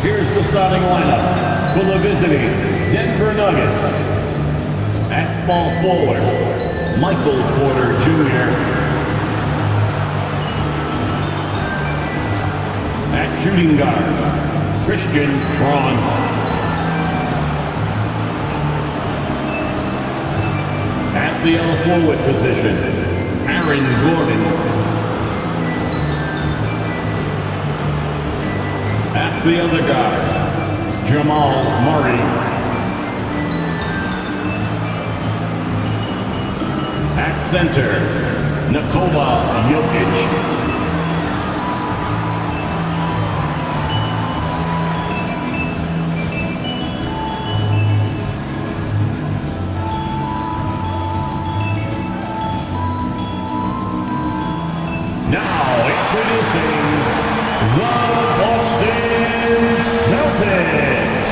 Here's the starting lineup for the visiting Denver Nuggets. At small forward, Michael Porter Jr. At shooting guard, Christian Braun. At the other forward position, Aaron Gordon. At the other guard, Jamal Murray. At center, Nikola Jokic. Now introducing the Boston Celtics.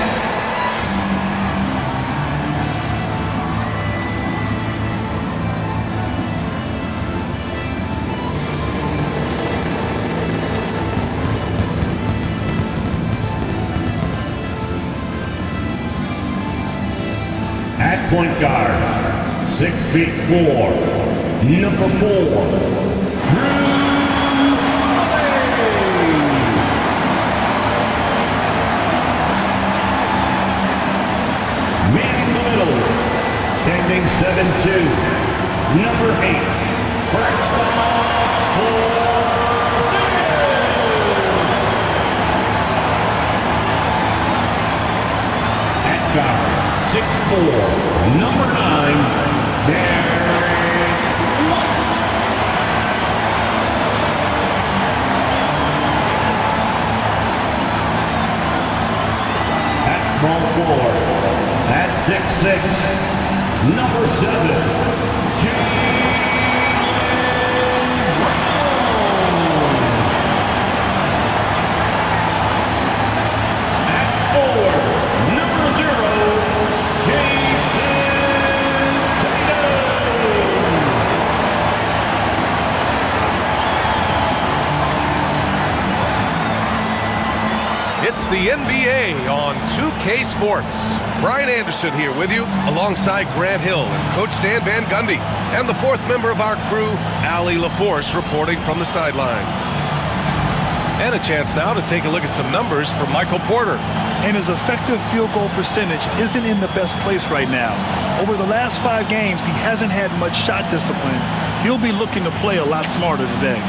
At point guard, 6'4", number 4, standing 7'2", number 8, Kristaps Porzingis. At guard, 6'4", number 9, Derek White. At small forward, at 6'6", number 7, Jaylen Brown. At forward, number 0, Jason Tatum. It's the NBA on 2K Sports. Brian Anderson here with you, alongside Grant Hill and Coach Dan Van Gundy, and the fourth member of our crew, Allie LaForce, reporting from the sidelines. And a chance now to take a look at some numbers for Michael Porter. And his effective field goal percentage isn't in the best place right now. Over the last 5 games, he hasn't had much shot discipline. He'll be looking to play a lot smarter today.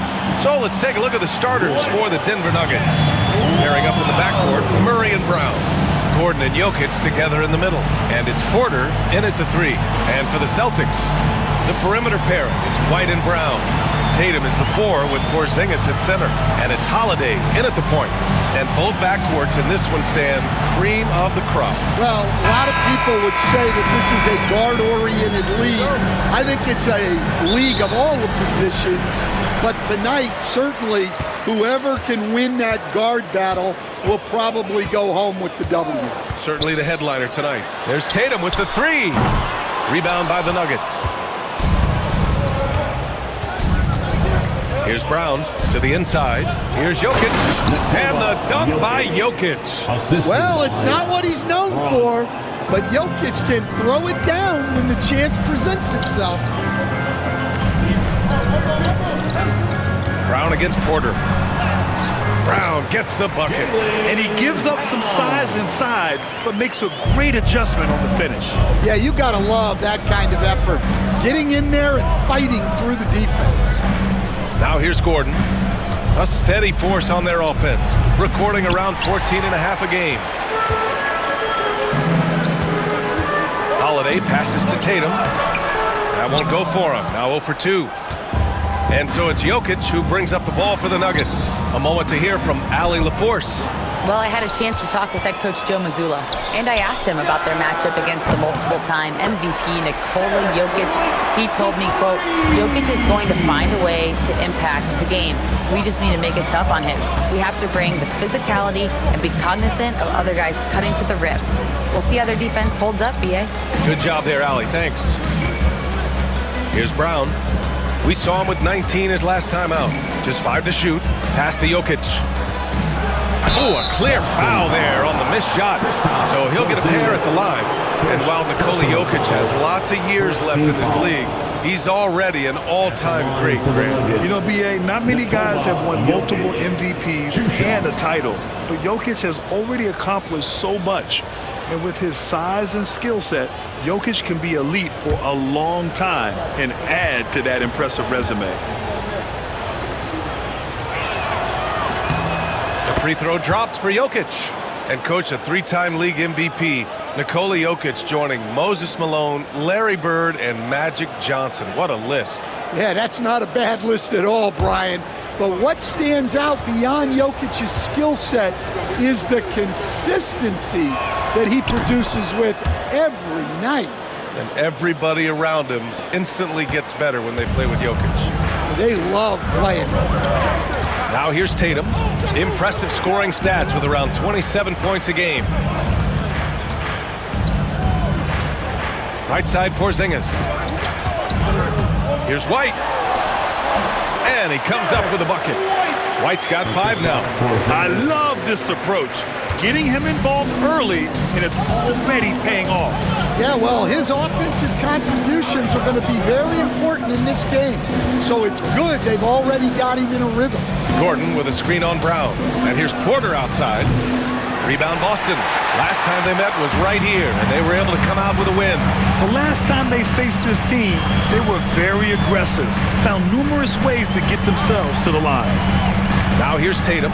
So let's take a look at the starters for the Denver Nuggets. Pairing up in the backcourt, Murray and Brown. Gordon and Jokic together in the middle. And it's Porter in at the 3. And for the Celtics, the perimeter pairing, it's White and Brown. Tatum is the 4 with Porzingis at center. And it's Holiday in at the point. And both backcourts in this one stand cream of the crop. Well, a lot of people would say that this is a guard-oriented league. I think it's a league of all the positions. But tonight, certainly, whoever can win that guard battle will probably go home with the W. Certainly the headliner tonight. There's Tatum with the 3. Rebound by the Nuggets. Here's Brown to the inside. Here's Jokic. And the dunk by Jokic. Well, it's not what he's known for, but Jokic can throw it down when the chance presents itself. Brown against Porter. Brown gets the bucket. And he gives up some size inside, but makes a great adjustment on the finish. Yeah, you gotta love that kind of effort. Getting in there and fighting through the defense. Now here's Gordon. A steady force on their offense, recording around 14.5 a game. Holiday passes to Tatum. That won't go for him. Now 0 for 2. And so it's Jokic who brings up the ball for the Nuggets. A moment to hear from Allie LaForce. Well, I had a chance to talk with head coach Joe Mazzulla, and I asked him about their matchup against the multiple-time MVP Nikola Jokic. He told me, quote, Jokic is going to find a way to impact the game. We just need to make it tough on him. We have to bring the physicality and be cognizant of other guys cutting to the rim. We'll see how their defense holds up, B.A. Good job there, Allie. Thanks. Here's Brown. We saw him with 19 his last time out. Just 5 to shoot. Pass to Jokic. Oh, a clear foul there on the missed shot. So he'll get a pair at the line. And while Nikola Jokic has lots of years left in this league, he's already an all-time great, Grant. You know, B.A., not many guys have won multiple MVPs and a title. But Jokic has already accomplished so much. And with his size and skill set, Jokic can be elite for a long time and add to that impressive resume. The free throw drops for Jokic. And coach, a three-time league MVP, Nikola Jokic joining Moses Malone, Larry Bird, and Magic Johnson. What a list. Yeah, that's not a bad list at all, Brian. But what stands out beyond Jokic's skill set is the consistency that he produces with every night. And everybody around him instantly gets better when they play with Jokic. They love playing with him. Now here's Tatum. Impressive scoring stats with around 27 points a game. Right side, Porzingis. Here's White. And he comes up with a bucket. White's got 5 now. I love this approach. Getting him involved early, and it's already paying off. Yeah, well, his offensive contributions are going to be very important in this game. So it's good they've already got him in a rhythm. Gordon with a screen on Brown. And here's Porter outside. Rebound Boston. Last time they met was right here, and they were able to come out with a win. The last time they faced this team, they were very aggressive, found numerous ways to get themselves to the line. Now here's Tatum.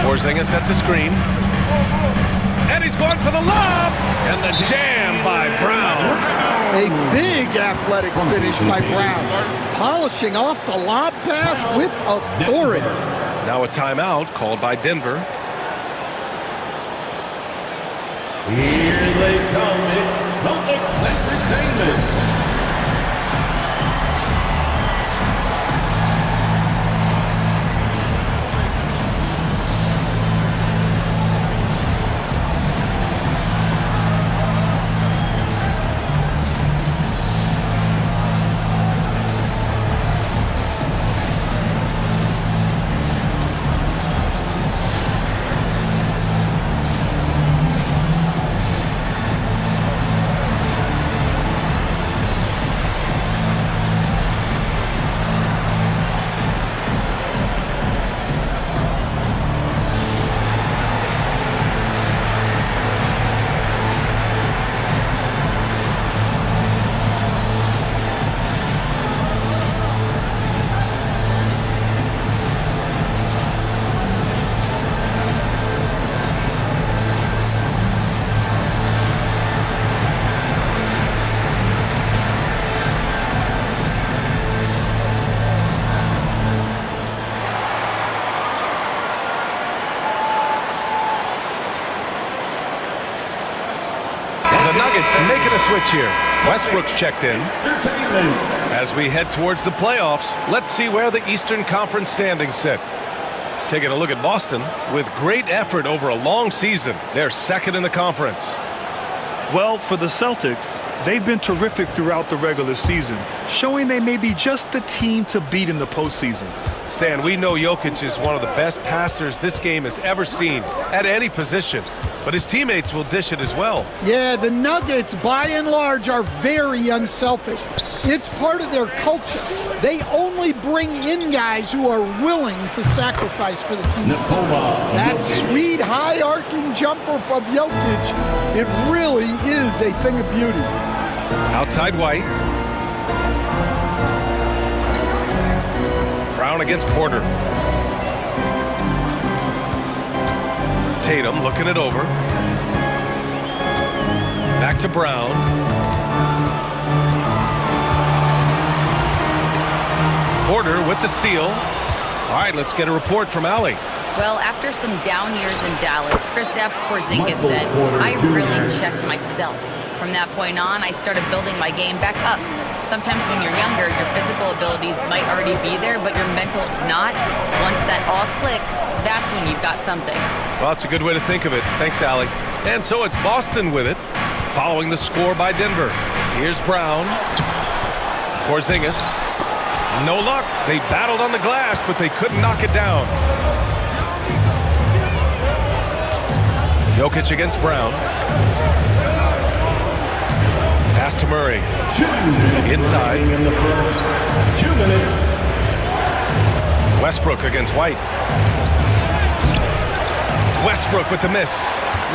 Porzingis sets a screen. And he's going for the lob. And the jam by Brown. A big athletic finish by Brown. Polishing off the lob pass with authority. Now a timeout called by Denver. Here they come. It's Celtics Entertainment. Making a switch here. Westbrook's checked in. As we head towards the playoffs, let's see where the Eastern Conference standings sit. Taking a look at Boston, with great effort over a long season, they're second in the conference. Well, for the Celtics, they've been terrific throughout the regular season, showing they may be just the team to beat in the postseason. Stan, we know Jokic is one of the best passers this game has ever seen at any position, but his teammates will dish it as well. Yeah, the Nuggets, by and large, are very unselfish. It's part of their culture. They only bring in guys who are willing to sacrifice for the team. That sweet, high-arcing jumper from Jokic, it really is a thing of beauty. Outside White. Brown against Porter. Tatum looking it over. Back to Brown. Porter with the steal. All right, let's get a report from Allie. Well, after some down years in Dallas, Kristaps Porzingis said, I really checked myself. From that point on, I started building my game back up. Sometimes when you're younger, your physical abilities might already be there, but your mental is not. Once that all clicks, that's when you've got something. Well, it's a good way to think of it. Thanks, Allie. And so it's Boston with it, following the score by Denver. Here's Brown. Porzingis. No luck. They battled on the glass, but they couldn't knock it down. Jokic against Brown. Pass to Murray. Inside. In the first 2 minutes. Westbrook against White. Westbrook with the miss.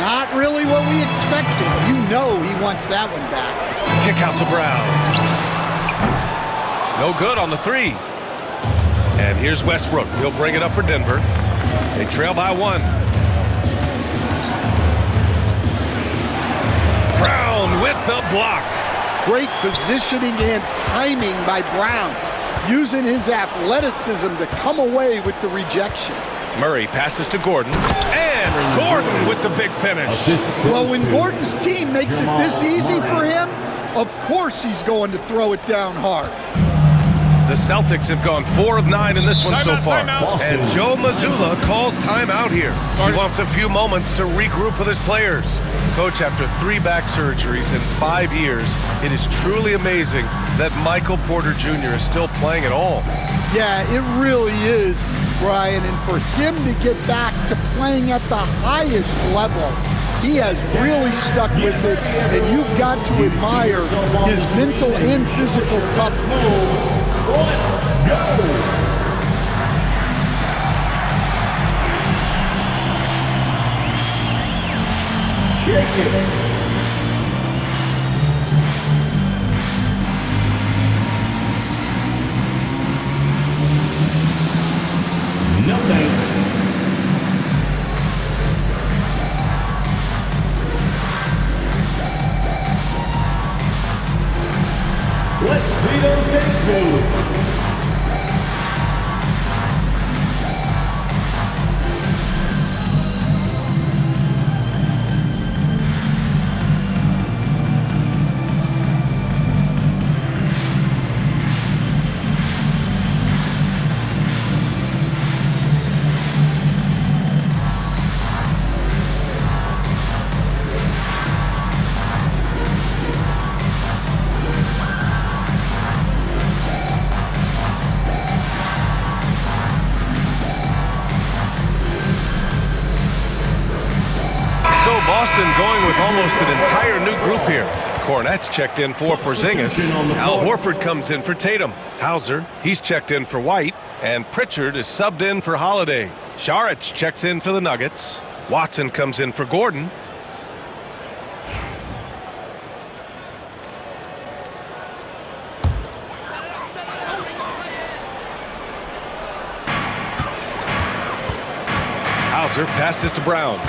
Not really what we expected. You know he wants that one back. Kick out to Brown. No good on the three. And here's Westbrook. He'll bring it up for Denver. They trail by 1. Brown with the block. Great positioning and timing by Brown, using his athleticism to come away with the rejection. Murray passes to Gordon. And Gordon with the big finish. Well, when Gordon's team makes it this easy for him, of course he's going to throw it down hard. The Celtics have gone 4 of 9 in this one so far. And Joe Mazzulla calls timeout here. He wants a few moments to regroup with his players. Coach, after 3 back surgeries in 5 years, it is truly amazing that Michael Porter Jr. is still playing at all. Yeah, it really is, Brian. And for him to get back to playing at the highest level, he has really stuck with it. And you've got to admire his mental and physical toughness. Let's go! Shake it. No thanks. Let's see those things move. Boston going with almost an entire new group here. Cornette's checked in for Porzingis. Al Horford comes in for Tatum. Hauser, he's checked in for White. And Pritchard is subbed in for Holiday. Saric checks in for the Nuggets. Watson comes in for Gordon. Hauser passes to Brown.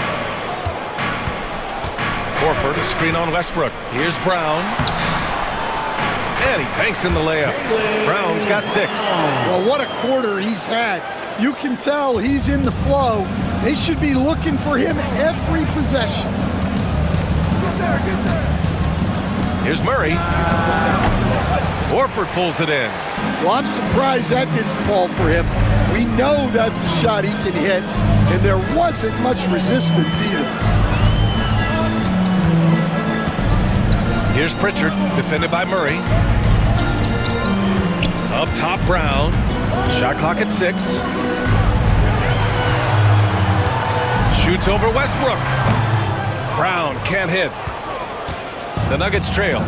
Horford, a screen on Westbrook. Here's Brown. And he banks in the layup. Brown's got 6. Well, what a quarter he's had. You can tell he's in the flow. They should be looking for him every possession. Here's Murray. Horford pulls it in. Well, I'm surprised that didn't fall for him. We know that's a shot he can hit, and there wasn't much resistance either. Here's Pritchard, defended by Murray. Up top, Brown. Shot clock at 6. Shoots over Westbrook. Brown can't hit. The Nuggets trail.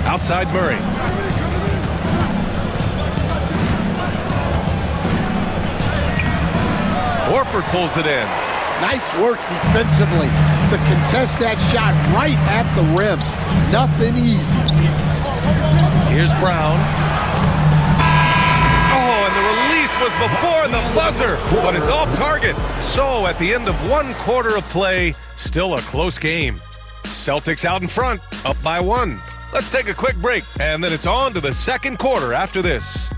Outside Murray. Horford pulls it in. Nice work defensively to contest that shot right at the rim. Nothing easy. Here's Brown. Oh, and the release was before the buzzer, but it's off target. So at the end of 1 quarter of play, still a close game. Celtics out in front, up by 1. Let's take a quick break, and then it's on to the second quarter after this.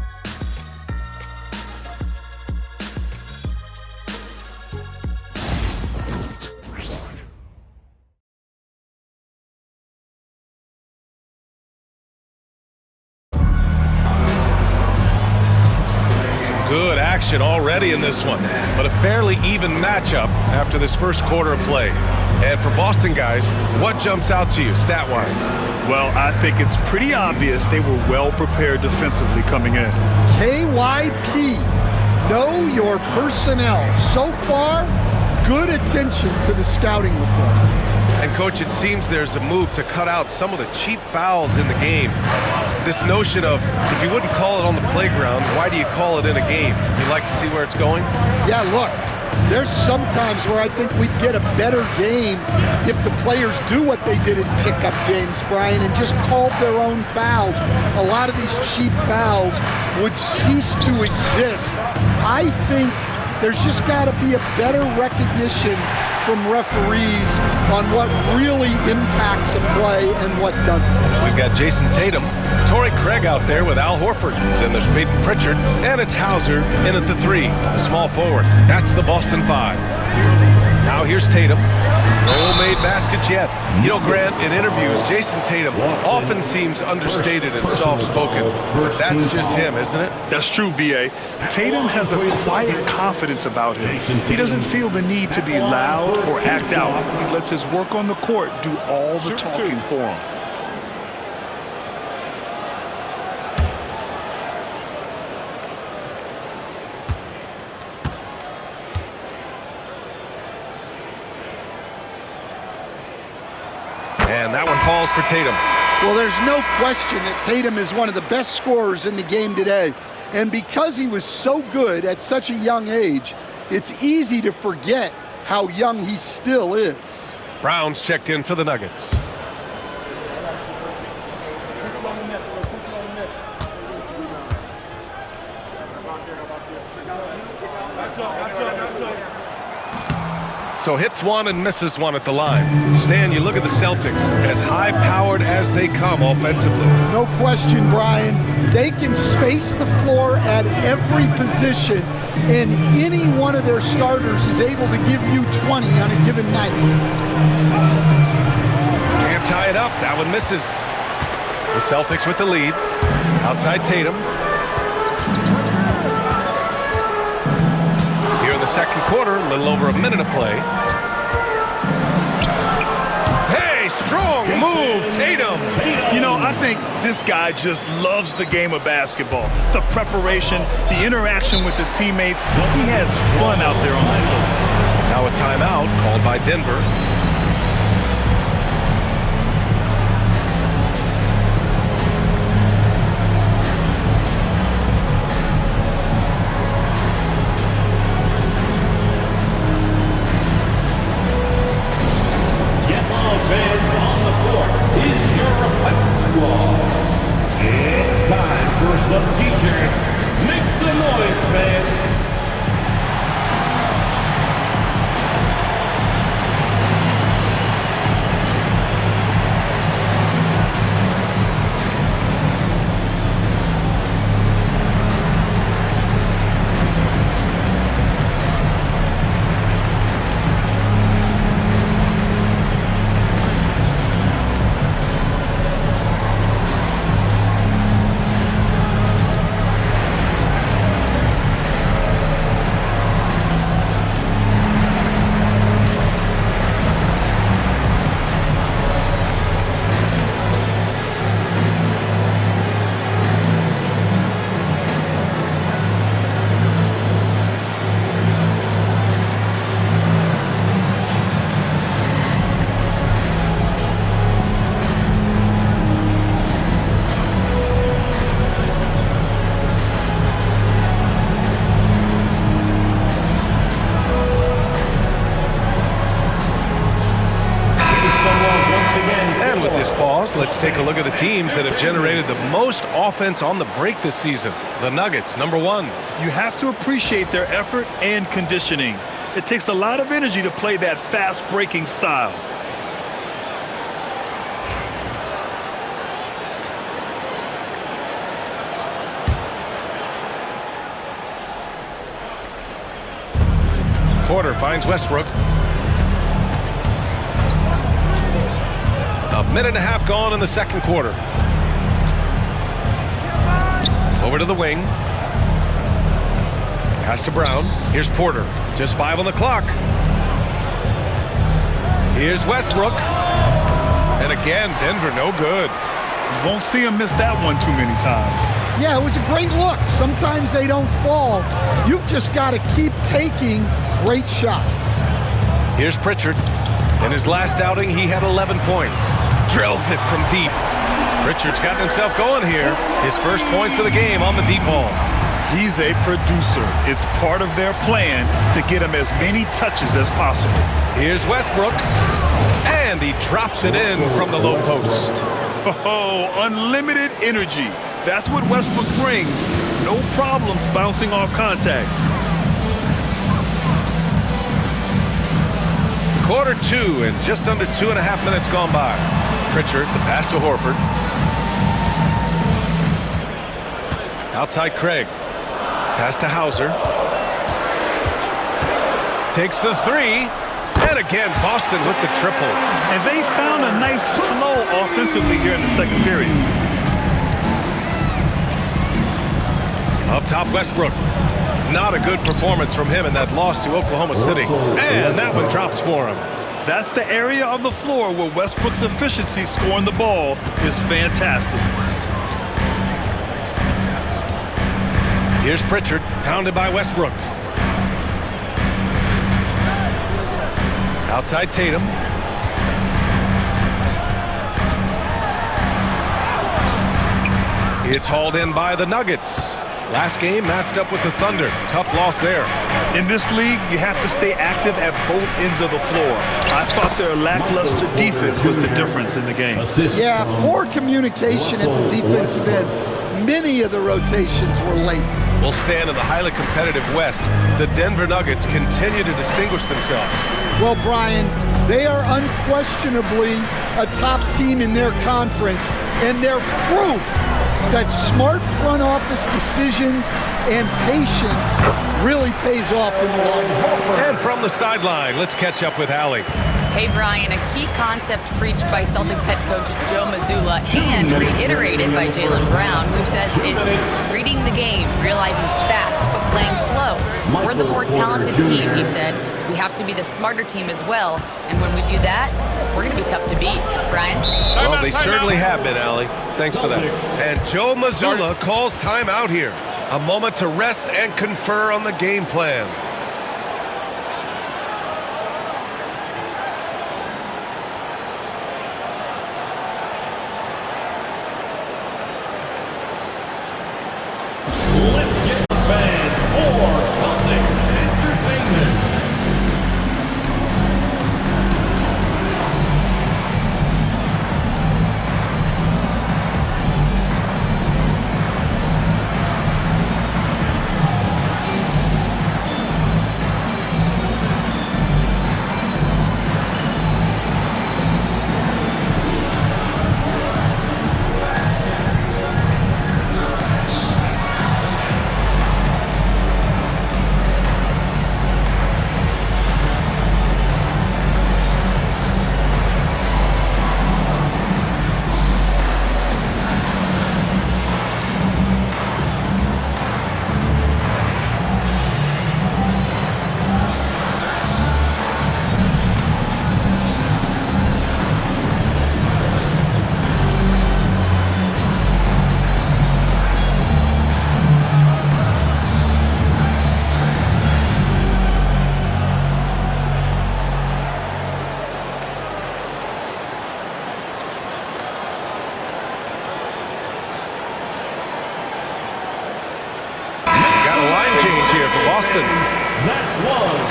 Good action already in this one, but a fairly even matchup after this first quarter of play. And for Boston guys, what jumps out to you stat-wise? Well, I think it's pretty obvious they were well prepared defensively coming in. KYP Know your personnel. So far, good attention to the scouting report. And, Coach, it seems there's a move to cut out some of the cheap fouls in the game. This notion of, if you wouldn't call it on the playground, why do you call it in a game? You like to see where it's going? Yeah, look, there's some times where I think we'd get a better game if the players do what they did in pickup games, Brian, and just called their own fouls. A lot of these cheap fouls would cease to exist. I think there's just got to be a better recognition from referees on what really impacts a play and what doesn't. We've got Jason Tatum, Torrey Craig out there with Al Horford. Then there's Peyton Pritchard, and it's Hauser in at the 3, the small forward. That's the Boston 5. Now here's Tatum. No made baskets yet. You know, Grant, in interviews, Jason Tatum often seems understated and soft-spoken. But that's just him, isn't it? That's true, B.A. Tatum has a quiet confidence about him. He doesn't feel the need to be loud or act out. He lets his work on the court do all the talking for him. And that one falls for Tatum. Well, there's no question that Tatum is one of the best scorers in the game today. And because he was so good at such a young age, it's easy to forget how young he still is. Brown's checked in for the Nuggets. So hits one and misses one at the line. Stan, you look at the Celtics, as high-powered as they come offensively. No question, Brian. They can space the floor at every position, and any one of their starters is able to give you 20 on a given night. Can't tie it up. That one misses. The Celtics with the lead. Outside Tatum. The second quarter, a little over a minute of play. Hey, strong move, Tatum. You know, I think this guy just loves the game of basketball. The preparation, the interaction with his teammates. He has fun out there on the floor. Now a timeout called by Denver. Let's take a look at the teams that have generated the most offense on the break this season. The Nuggets, number 1. You have to appreciate their effort and conditioning. It takes a lot of energy to play that fast breaking style. Porter finds Westbrook. A minute and a half gone in the second quarter. Over to the wing. Pass to Brown. Here's Porter. Just 5 on the clock. Here's Westbrook. And again, Denver no good. You won't see him miss that one too many times. Yeah, it was a great look. Sometimes they don't fall. You've just got to keep taking great shots. Here's Pritchard. In his last outing, he had 11 points. Drills it from deep. Pritchard's gotten himself going here. His first points of the game on the deep ball. He's a producer. It's part of their plan to get him as many touches as possible. Here's Westbrook. And he drops it in from the low post. Oh, unlimited energy. That's what Westbrook brings. No problems bouncing off contact. Quarter 2 and just under 2.5 minutes gone by. Pritchard, the pass to Horford. Outside Craig. Pass to Hauser. Takes the 3. And again, Boston with the triple. And they found a nice flow offensively here in the second period. Up top, Westbrook. Not a good performance from him in that loss to Oklahoma City. And that one drops for him. That's the area of the floor where Westbrook's efficiency scoring the ball is fantastic. Here's Pritchard, pounded by Westbrook. Outside Tatum. It's hauled in by the Nuggets. Last game matched up with the Thunder. Tough loss there. In this league, you have to stay active at both ends of the floor. I thought their lackluster defense was the difference in the game. Yeah, poor communication at the defensive end. Many of the rotations were late. Will stand in the highly competitive West. The Denver Nuggets continue to distinguish themselves. Well, Brian, they are unquestionably a top team in their conference, and they're proof that smart front office decisions and patience really pays off in the long run. And from the sideline, let's catch up with Allie. Hey, Brian, a key concept preached by Celtics head coach Joe Mazzulla and reiterated by Jaylen Brown, who says it's reading the game, realizing fast, but playing slow. We're the more talented team, he said. We have to be the smarter team as well, and when we do that, we're going to be tough to beat. Brian? Well, they certainly have been, Allie. Thanks for that. And Joe Mazzulla calls timeout here. A moment to rest and confer on the game plan. Let's get the band for Celtics Entertainment.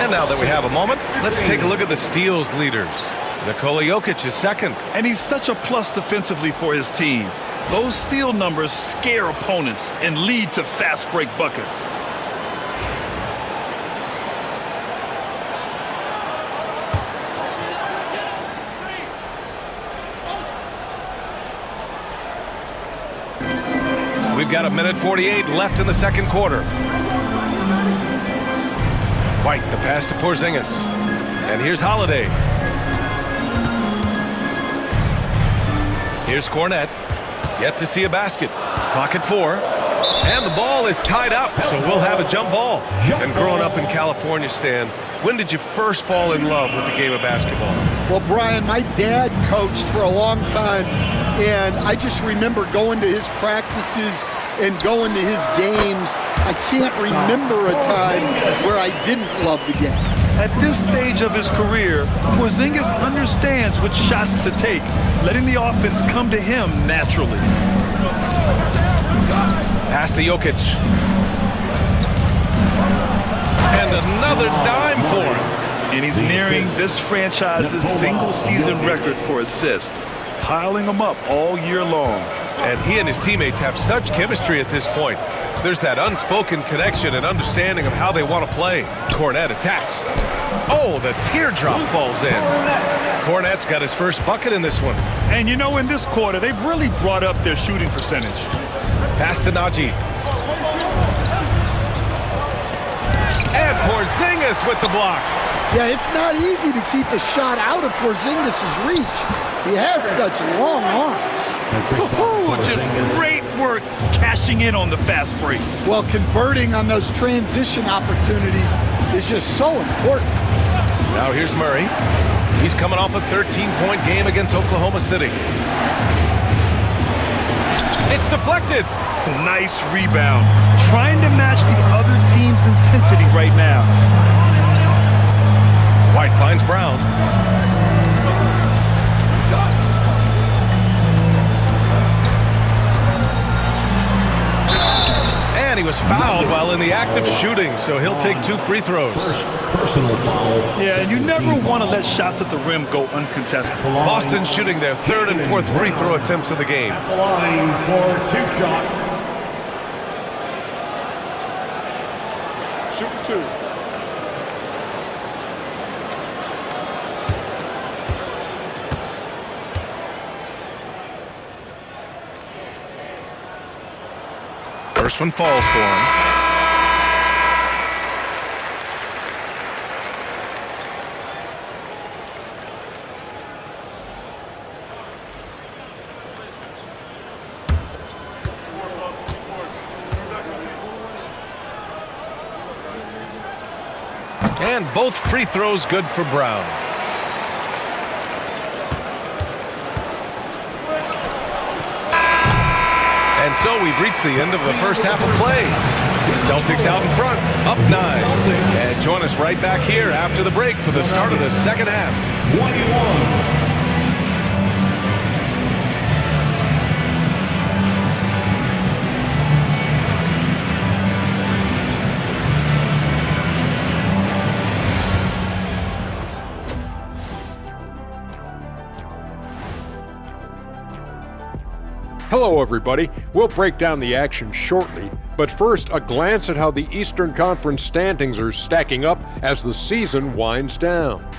And now that we have a moment, let's take a look at the steals leaders. Nikola Jokic is second. And he's such a plus defensively for his team. Those steal numbers scare opponents and lead to fast break buckets. We've got 1:48 left in the second quarter. White, the pass to Porzingis. And here's Holiday. Here's Cornette. Yet to see a basket. Clock at 4. And the ball is tied up, so we'll have a jump ball. And growing up in California, Stan, when did you first fall in love with the game of basketball? Well, Brian, my dad coached for a long time, and I just remember going to his practices and going to his games, I can't remember a time where I didn't love the game. At this stage of his career, Porzingis understands which shots to take, letting the offense come to him naturally. Pass to Jokic. And another dime for him. And he's nearing this franchise's single-season record for assists, piling them up all year long. And he and his teammates have such chemistry at this point. There's that unspoken connection and understanding of how they want to play. Cornet attacks. Oh, the teardrop falls in. Cornet's got his first bucket in this one. And you know, in this quarter, they've really brought up their shooting percentage. Pass to Najee. And Porzingis with the block. Yeah, it's not easy to keep a shot out of Porzingis' reach. He has such long arms. Just great work cashing in on the fast break. Well, converting on those transition opportunities is just so important. Now here's Murray. He's coming off a 13-point game against Oklahoma City. It's deflected. Nice rebound. Trying to match the other team's intensity right now. White finds Brown. And he was fouled while in the act of shooting, so he'll take 2 free throws. Personal foul. Yeah, and you never want to let shots at the rim go uncontested. Boston shooting their 3rd and 4th free throw attempts of the game. At the line for 2 shots. Shoot 2. First one falls for him. And both free throws good for Brown. And so we've reached the end of the first half of play. Celtics out in front, up 9. And join us right back here after the break for the start of the second half. 21. Hello, everybody. We'll break down the action shortly, but first, a glance at how the Eastern Conference standings are stacking up as the season winds down.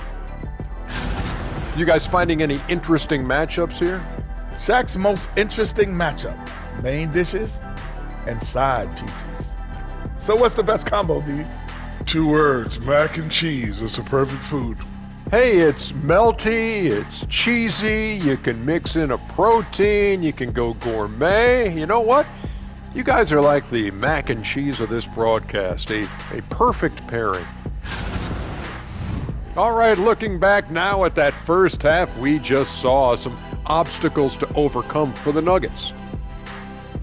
You guys finding any interesting matchups here? Shaq's most interesting matchup, main dishes and side pieces. So what's the best combo, D's? 2 words, mac and cheese. It's the perfect food. Hey, it's melty, it's cheesy, you can mix in a protein, you can go gourmet. You know what? You guys are like the mac and cheese of this broadcast, a perfect pairing. All right, looking back now at that first half, we just saw some obstacles to overcome for the Nuggets.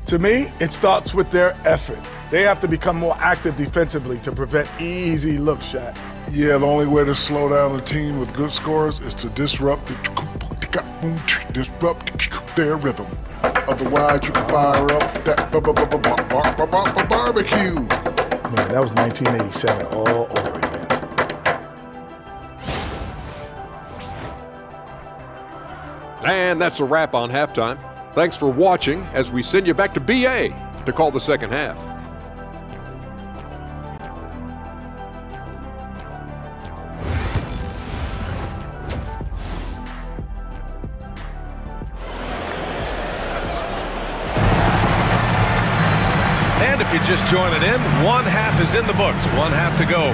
To me, it starts with their effort. They have to become more active defensively to prevent easy looks, Shaq. Yeah, the only way to slow down a team with good scores is to disrupt their rhythm. Otherwise, you can fire up that barbecue. Man, that was 1987 all over again. And that's a wrap on halftime. Thanks for watching as we send you back to BA to call the second half. And if you're just joining in, 1 half is in the books, 1 half to go.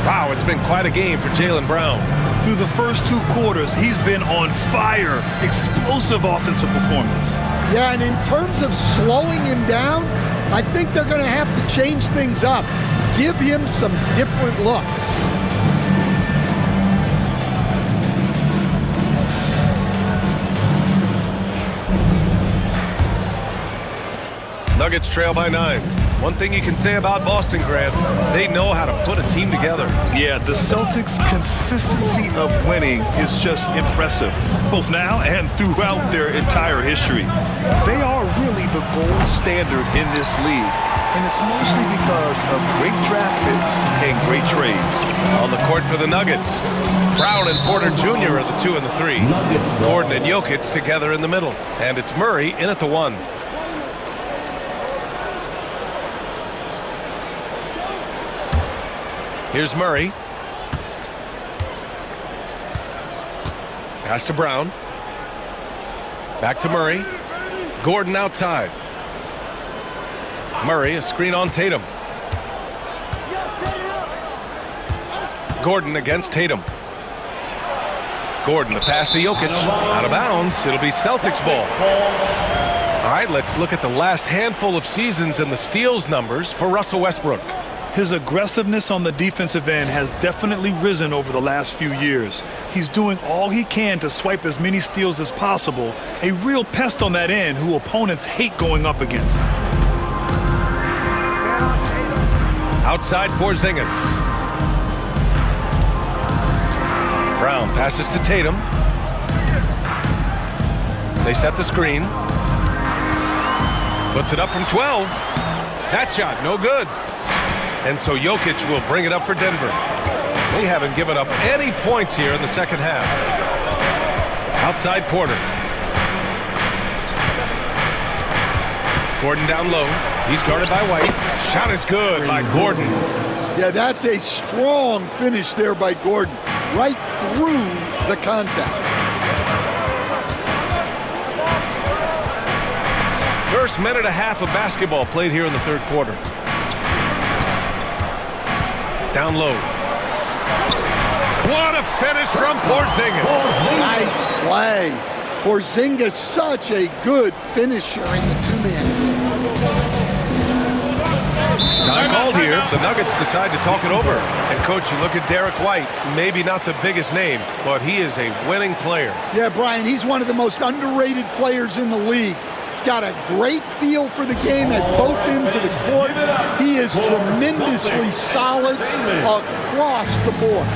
Wow, it's been quite a game for Jaylen Brown. Through the first 2 quarters, he's been on fire. Explosive offensive performance. Yeah, and in terms of slowing him down, I think they're going to have to change things up. Give him some different looks. Nuggets trail by 9. One thing you can say about Boston, Grant, they know how to put a team together. Yeah, the Celtics' consistency of winning is just impressive, both now and throughout their entire history. They are really the gold standard in this league, and it's mostly because of great draft picks and great trades. On the court for the Nuggets, Brown and Porter Jr. are the 2 and the 3. Gordon and Jokic together in the middle, and it's Murray in at the 1. Here's Murray. Pass to Brown. Back to Murray. Gordon outside. Murray, a screen on Tatum. Gordon against Tatum. Gordon, the pass to Jokic. Out of bounds. It'll be Celtics ball. All right, let's look at the last handful of seasons and the steals numbers for Russell Westbrook. His aggressiveness on the defensive end has definitely risen over the last few years. He's doing all he can to swipe as many steals as possible, a real pest on that end who opponents hate going up against. Outside Porzingis. Brown passes to Tatum. They set the screen. Puts it up from 12. That shot, no good. And so Jokic will bring it up for Denver. They haven't given up any points here in the second half. Outside Porter. Gordon down low. He's guarded by White. Shot is good by Gordon. Yeah, that's a strong finish there by Gordon. Right through the contact. First minute and a half of basketball played here in the third quarter. Down low. What a finish from Porzingis. Nice play. Porzingis, such a good finisher in the two-man. Time called here. The Nuggets decide to talk it over. And, Coach, you look at Derek White, maybe not the biggest name, but he is a winning player. Yeah, Brian, he's one of the most underrated players in the league. He's got a great feel for the game at both ends of the court. He is tremendously solid across the board.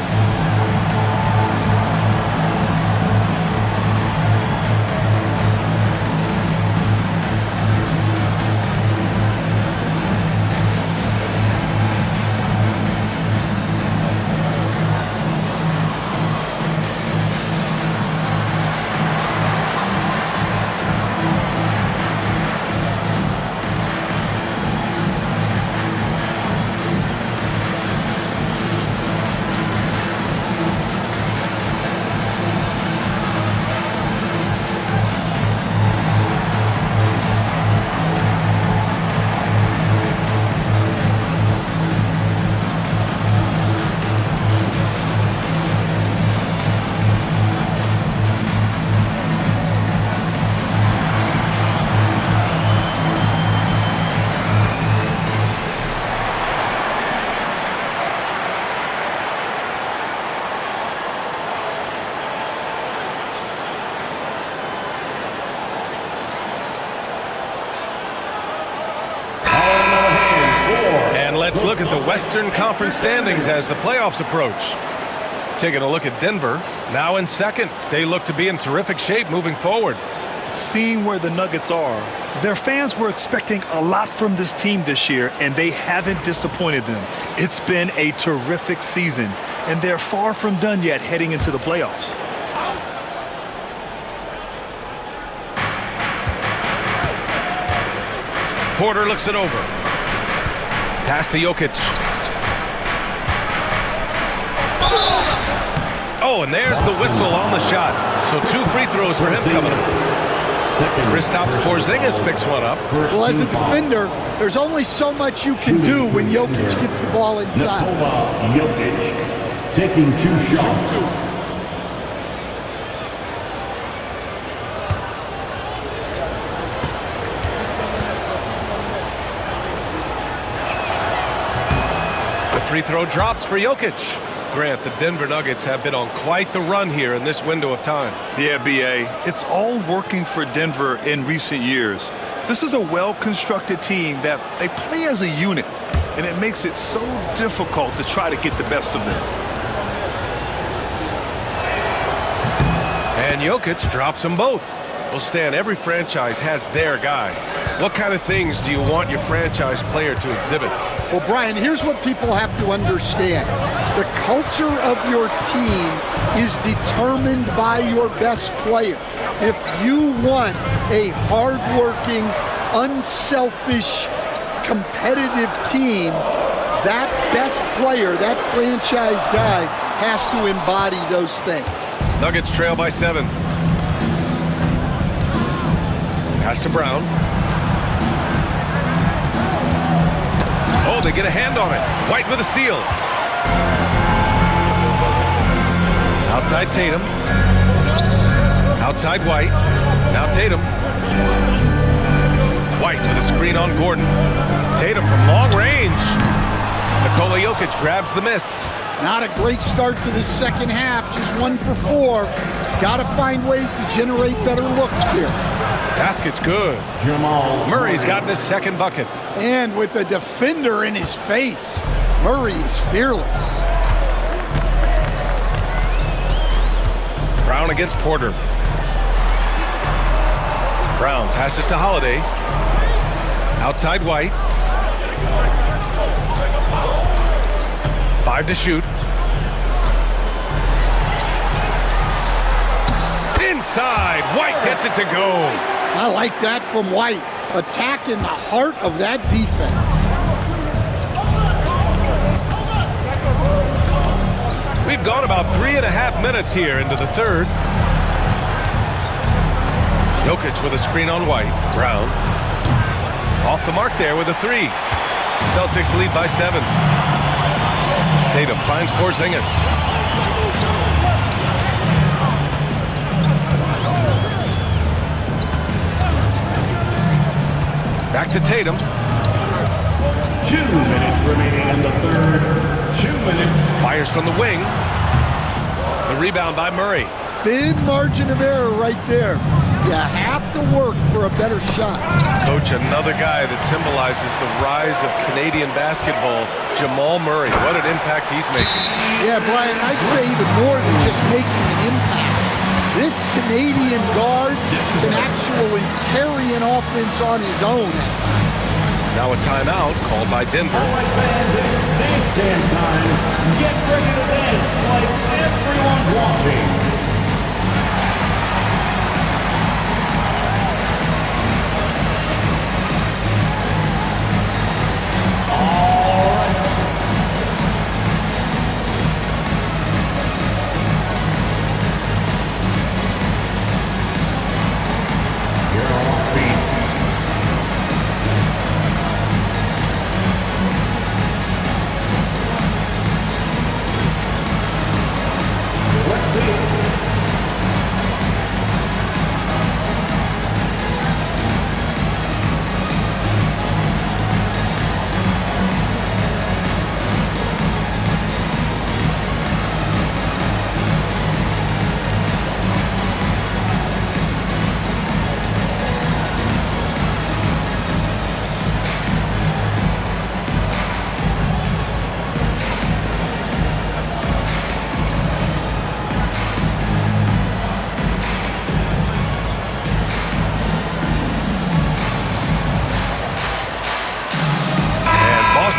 Let's look at the Western Conference standings as the playoffs approach. Taking a look at Denver, now in second. They look to be in terrific shape moving forward. Seeing where the Nuggets are, their fans were expecting a lot from this team this year, and they haven't disappointed them. It's been a terrific season, and they're far from done yet heading into the playoffs. Porter looks it over. Pass to Jokic. Oh, and there's the whistle on the shot. So 2 free throws for him coming up. Kristaps Porzingis picks one up. Well, as a defender, there's only so much you can do when Jokic gets the ball inside. Jokic taking 2 shots. Free throw drops for Jokic. Grant, the Denver Nuggets have been on quite the run here in this window of time. Yeah, B.A., it's all working for Denver in recent years. This is a well-constructed team that they play as a unit, and it makes it so difficult to try to get the best of them. And Jokic drops them both. Well, Stan, every franchise has their guy. What kind of things do you want your franchise player to exhibit? Well, Brian, here's what people have to understand. The culture of your team is determined by your best player. If you want a hardworking, unselfish, competitive team, that best player, that franchise guy, has to embody those things. Nuggets trail by 7. Pass to Brown. Oh, they get a hand on it. White with a steal. Outside Tatum. Outside White. Now Tatum. White with a screen on Gordon. Tatum from long range. Nikola Jokic grabs the miss. Not a great start to the second half, just 1 for 4. Got to find ways to generate better looks here. Basket's good. Jamal Murray's gotten his second bucket. And with a defender in his face, Murray is fearless. Brown against Porter. Brown passes to Holiday. Outside White. 5 to shoot. Inside, White gets it to go. I like that from White, attacking the heart of that defense. We've gone about 3.5 minutes here into the third. Jokic with a screen on White. Brown. Off the mark there with a 3. Celtics lead by 7. Tatum finds Porzingis. Back to Tatum. 2 minutes remaining in the third. 2 minutes. Fires from the wing. The rebound by Murray. Thin margin of error right there. You have to work for a better shot. Coach, another guy that symbolizes the rise of Canadian basketball, Jamal Murray. What an impact he's making. Yeah, Brian, I'd say even more than just making an impact. This Canadian guard can actually carry an offense on his own at times. Now a timeout called by Denver. All right, fans, it's dance time. Get ready to dance like everyone's watching.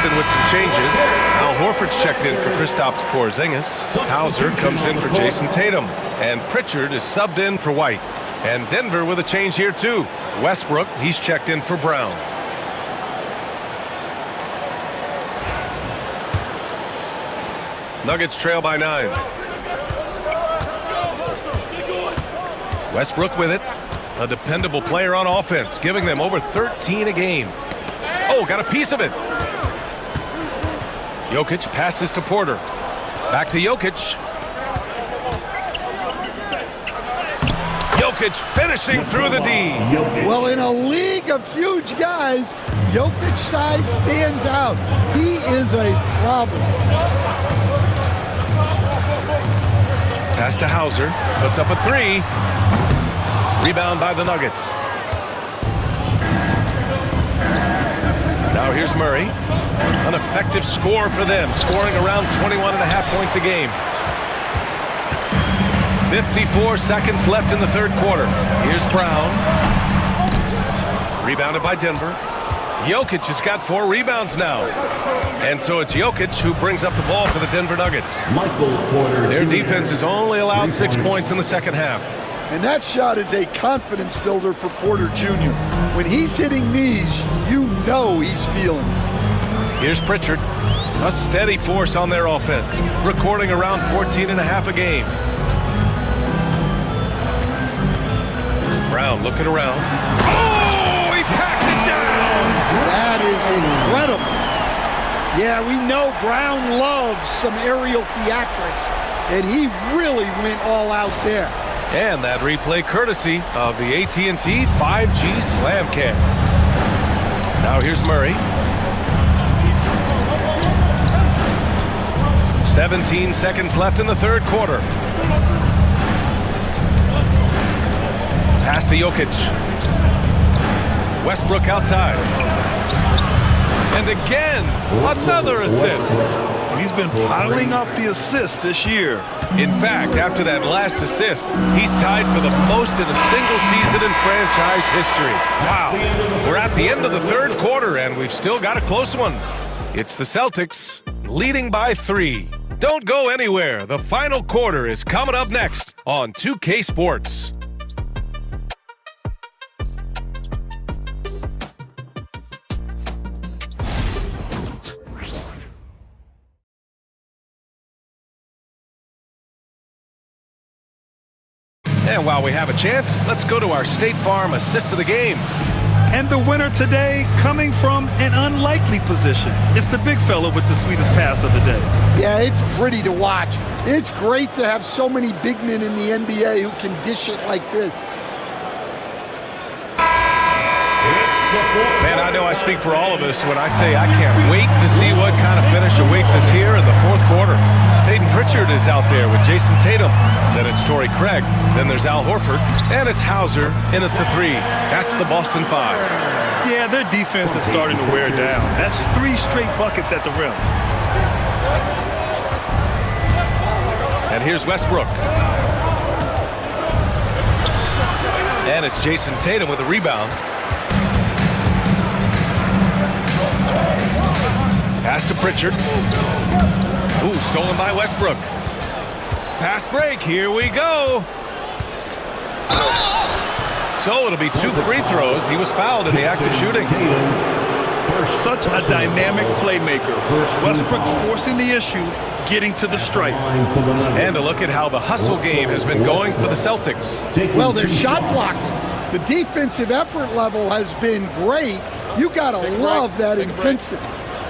With some changes. Al Horford's checked in for Kristaps Porzingis. Hauser comes in for Jason Tatum. And Pritchard is subbed in for White. And Denver with a change here too. Westbrook, he's checked in for Brown. Nuggets trail by 9. Westbrook with it. A dependable player on offense, giving them over 13 a game. Oh, got a piece of it. Jokic passes to Porter. Back to Jokic. Jokic finishing through the D. Well, in a league of huge guys, Jokic's size stands out. He is a problem. Pass to Hauser. Puts up a 3. Rebound by the Nuggets. Now here's Murray. An effective score for them, scoring around 21.5 points a game. 54 seconds left in the third quarter. Here's Brown. Rebounded by Denver. Jokic has got 4 rebounds now. And so it's Jokic who brings up the ball for the Denver Nuggets. Michael Porter Their Jr. defense has only allowed 6 points in the second half. And that shot is a confidence builder for Porter Jr. When he's hitting these, you know he's feeling it. Here's Pritchard. A steady force on their offense, recording around 14.5 a game. Brown looking around. Oh, he packed it down! That is incredible. Yeah, we know Brown loves some aerial theatrics, and he really went all out there. And that replay courtesy of the AT&T 5G Slam Cam. Now here's Murray. 17 seconds left in the third quarter. Pass to Jokic. Westbrook outside. And again, another assist. And he's been piling up the assists this year. In fact, after that last assist, he's tied for the most in a single season in franchise history. Wow. We're at the end of the third quarter, and we've still got a close one. It's the Celtics leading by 3. Don't go anywhere. The final quarter is coming up next on 2K Sports. And while we have a chance, let's go to our State Farm assist of the game. And the winner today coming from an unlikely position. It's the big fella with the sweetest pass of the day. Yeah, it's pretty to watch. It's great to have so many big men in the NBA who can dish it like this. Man, I know I speak for all of us when I say I can't wait to see what kind of finish awaits us here in the fourth quarter. Peyton Pritchard is out there with Jason Tatum. Then it's Torrey Craig. Then there's Al Horford. And it's Hauser in at the 3. That's the Boston 5. Yeah, their defense is starting to wear down. That's 3 straight buckets at the rim. And here's Westbrook. And it's Jason Tatum with a rebound. Pass to Pritchard. Ooh, stolen by Westbrook. Fast break, here we go. So it'll be 2 free throws. He was fouled in the act of shooting. Such a dynamic playmaker. Westbrook forcing the issue, getting to the stripe. And a look at how the hustle game has been going for the Celtics. Well, they're shot blocking. The defensive effort level has been great. You gotta love that intensity.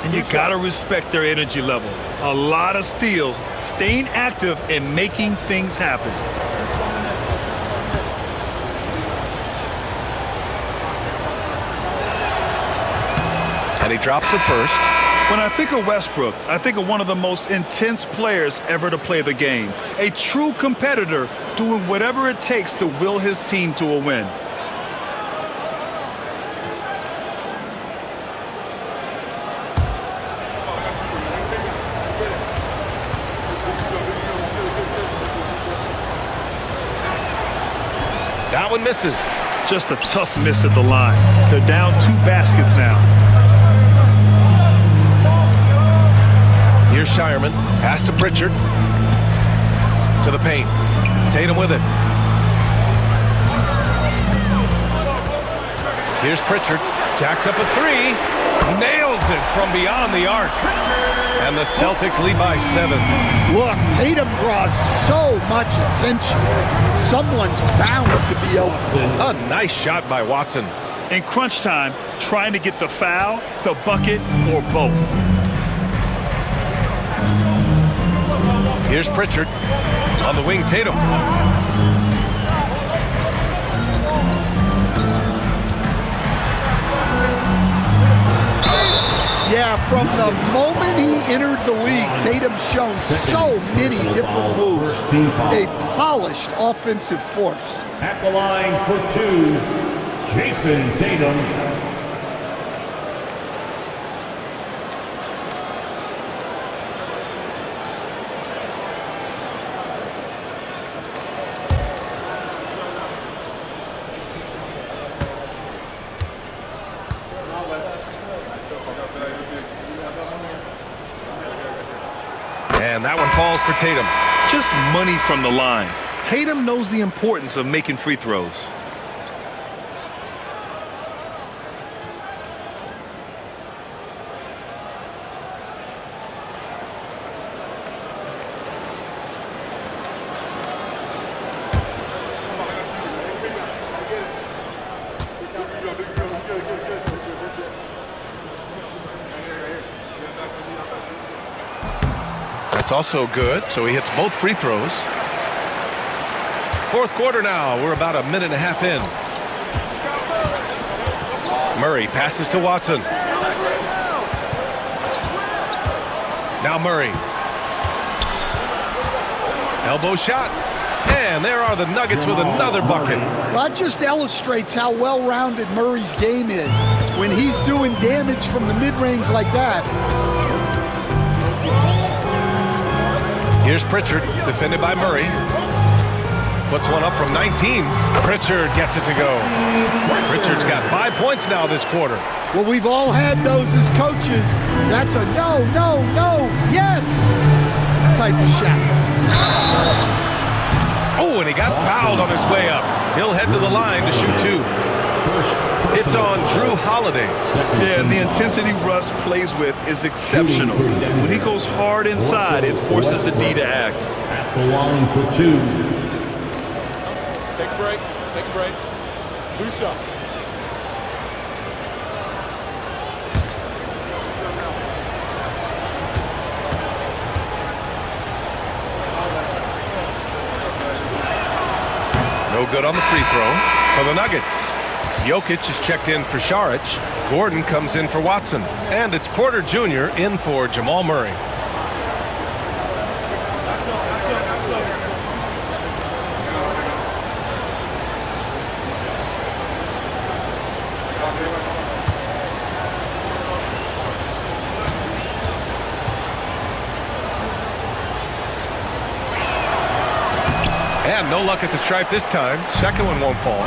And you gotta respect their energy level. A lot of steals, staying active and making things happen. And he drops it first. When I think of Westbrook, I think of one of the most intense players ever to play the game. A true competitor doing whatever it takes to will his team to a win. That one misses. Just a tough miss at the line. They're down 2 baskets now. Here's Shireman. Pass to Pritchard. To the paint. Tatum with it. Here's Pritchard. Jacks up a 3. Nails it from beyond the arc. And the Celtics lead by 7. Look, Tatum draws so much attention. Someone's bound to be open. A nice shot by Watson. In crunch time, trying to get the foul, the bucket, or both. Here's Pritchard. On the wing, Tatum. Yeah, from the moment he entered the league, Tatum's shown so many different moves. A polished offensive force. At the line for 2, Jason Tatum. And that one falls for Tatum. Just money from the line. Tatum knows the importance of making free throws. That's also good, so he hits both free throws. Fourth quarter now. We're about a minute and a half in. Murray passes to Watson. Now Murray. Elbow shot. And there are the Nuggets with another bucket. Well, that just illustrates how well-rounded Murray's game is when he's doing damage from the mid-range like that. Here's Pritchard, defended by Murray. Puts one up from 19. Pritchard gets it to go. Pritchard's got 5 points now this quarter. Well, we've all had those as coaches. That's a no, no, no, yes type of shot. Oh, and he got fouled on his way up. He'll head to the line to shoot two. It's on Drew Holiday. Yeah, and the intensity Russ plays with is exceptional. When he goes hard inside, it forces the D to act. At the line for two. Take a break. Take a break. 2 shots. No good on the free throw for the Nuggets. Jokic is checked in for Šarić. Gordon comes in for Watson. And it's Porter Jr. in for Jamal Murray. And no luck at the stripe this time. Second one won't fall.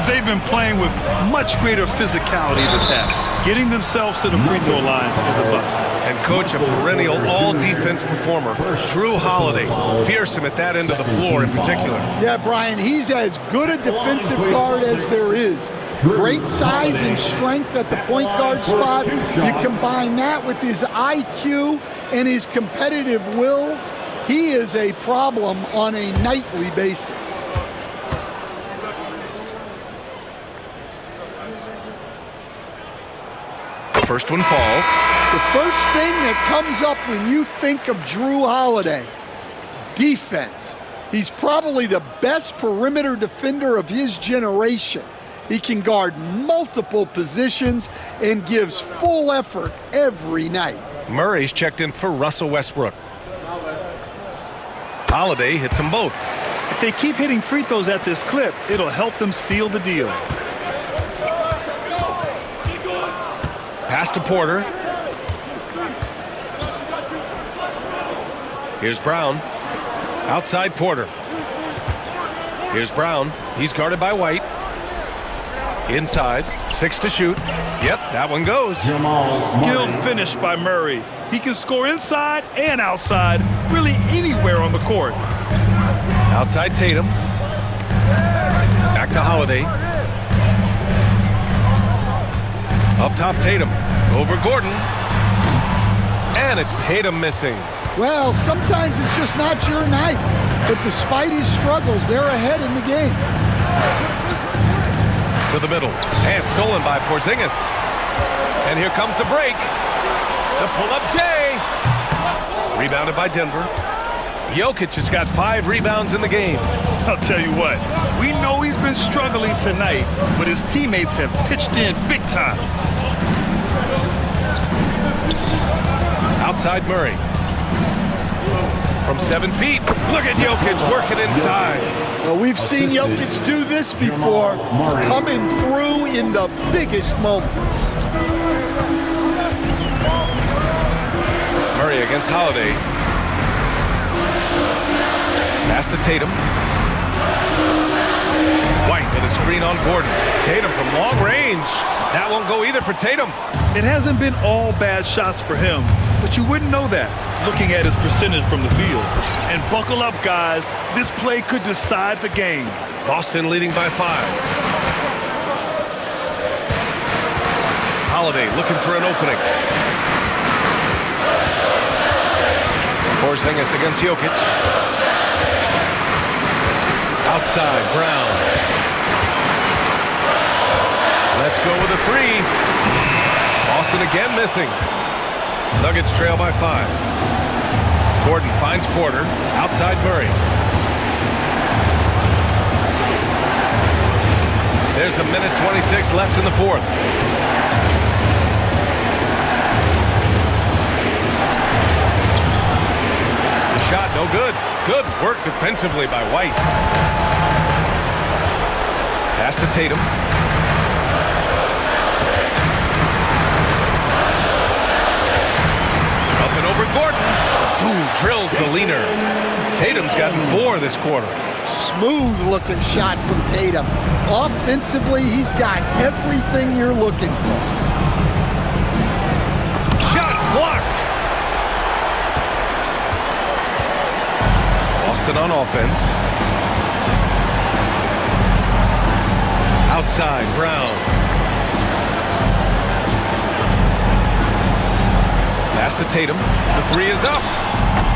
They've been playing with much greater physicality this half. Getting themselves to the free throw line is a bust. And coach, a perennial all-defense performer, Drew Holiday. Fearsome at that end of the floor in particular. Yeah, Brian, he's as good a defensive guard as there is. Great size and strength at the point guard spot. You combine that with his IQ and his competitive will. He is a problem on a nightly basis. The first one falls. The first thing that comes up when you think of Drew Holiday, defense. He's probably the best perimeter defender of his generation. He can guard multiple positions and gives full effort every night. Murray's checked in for Russell Westbrook. Holiday hits them both. If they keep hitting free throws at this clip, it'll help them seal the deal. Pass to Porter. Here's Brown. Outside Porter. Here's Brown. He's guarded by White. Inside. 6 to shoot. Yep, that one goes. Skilled finish by Murray. He can score inside and outside, really anywhere on the court. Outside Tatum. Back to Holiday. Up top Tatum. Over Gordon. And it's Tatum missing. Well, sometimes it's just not your night. But despite his struggles, they're ahead in the game. To the middle. And stolen by Porzingis. And here comes the break. The pull-up J. Rebounded by Denver. Jokic has got 5 rebounds in the game. I'll tell you what, we know he's been struggling tonight, but his teammates have pitched in big time. Outside Murray. From 7 feet. Look at Jokic working inside. Well, we've seen Jokic do this before, coming through in the biggest moments. Murray against Holiday. Pass to Tatum. White with a screen on Gordon. Tatum from long range. That won't go either for Tatum. It hasn't been all bad shots for him, but you wouldn't know that looking at his percentage from the field. And buckle up, guys. This play could decide the game. Boston leading by 5. Holiday looking for an opening. Porzingis against Jokic. Outside, Brown. Let's go with a 3. Boston again missing. Nuggets trail by 5. Gordon finds Porter. Outside Murray. There's a minute 26 left in the fourth. The shot no good. Good work defensively by White. Pass to Tatum. Up and over Gordon. Ooh, drills the leaner. Tatum's gotten 4 this quarter. Smooth looking shot from Tatum. Offensively, he's got everything you're looking for. Shots blocked. Boston on offense. Outside, Brown. Pass to Tatum. The 3 is up.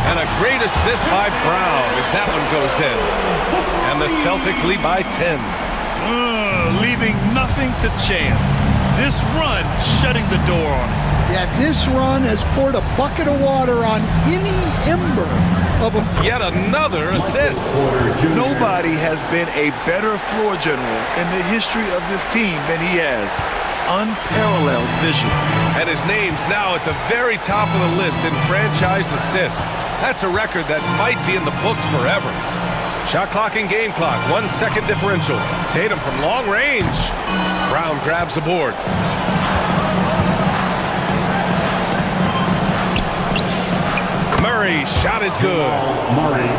And a great assist by Brown as that one goes in. And the Celtics lead by 10. Leaving nothing to chance. This run shutting the door on him. Yeah, this run has poured a bucket of water on any ember of a... Yet another assist. Nobody has been a better floor general in the history of this team than he has. Unparalleled vision. And his name's now at the very top of the list in franchise assists. That's a record that might be in the books forever. Shot clock and game clock, 1 second differential. Tatum from long range. Brown grabs the board. Murray, shot is good. Murray.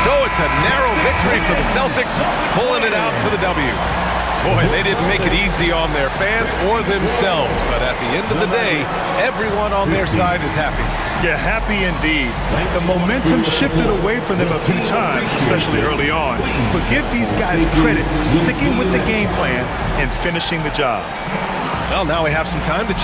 So it's a narrow victory for the Celtics, pulling it out for the W. Boy, they didn't make it easy on their fans or themselves, but at the end of the day, everyone on their side is happy. Yeah, happy indeed. The momentum shifted away from them a few times, especially early on. But give these guys credit for sticking with the game plan and finishing the job. Well, now we have some time to check